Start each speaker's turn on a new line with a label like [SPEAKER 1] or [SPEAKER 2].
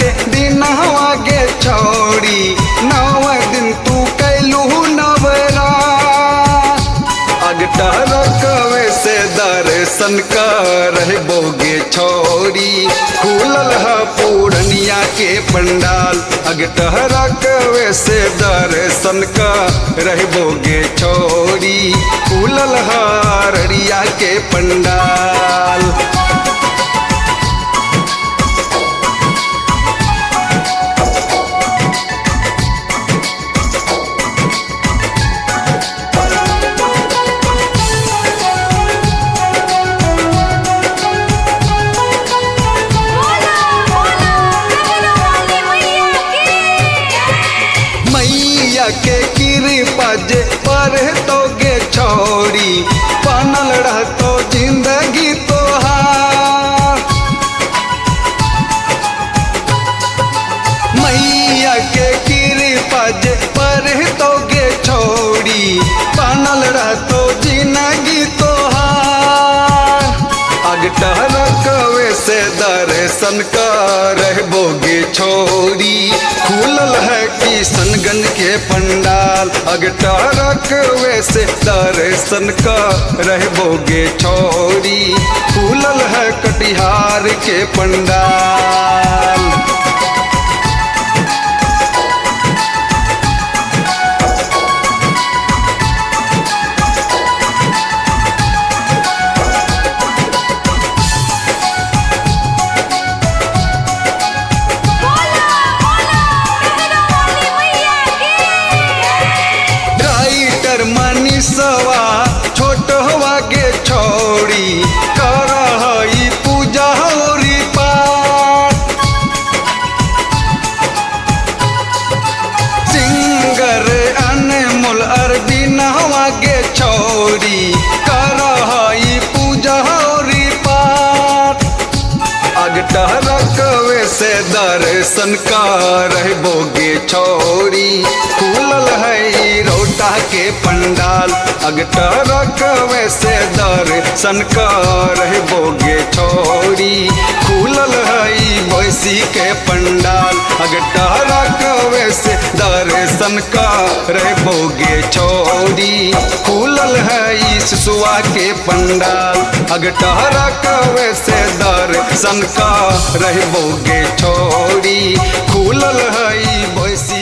[SPEAKER 1] के दिन गे छोड़ी 9 दिन तू कैलू नवरात अगटहरकवे से दर्शन करबोगे छोड़ी खुलल है पूर्णिया के पंडाल अगटहरकवे से दर्शन करबोगे छोड़ी खुलल है अररिया के पंडाल। के कृपा जे पर तोगे छोड़ी बनल रहतो जिंदगी तोहार मैया के कृपा जे पर तोगे छोड़ी बनल रहतो जिंदगी तोहार अगटहरकवे से दर्शन करबोगे छोड़ी खुलल है किशनगंज के पंडाल अगटहरकवे से दर्शन करबोगे छोड़ी खुलल है कटिहार के पंडाल। मनीषवा छोट हवा के छोड़ी करहई पूजा होरी पाठ सिंगर अनमोल अरविंद हवा के छोड़ी करहई पूजा होरी पाठ अगटहरकवे से दर्शन करबोगे छोड़ी खुलल है रोटा के पंडाल अगटहरकवे से दर्शन करबोगे छोड़ी खुलल है भैंसी के पंडाल अगटहरकवे से दर्शन करबोगे छोड़ी खुलल है सिसुआ के पंडाल अगटहरकवे से दर्शन करबोगे छोड़ी खुलल है भैंसी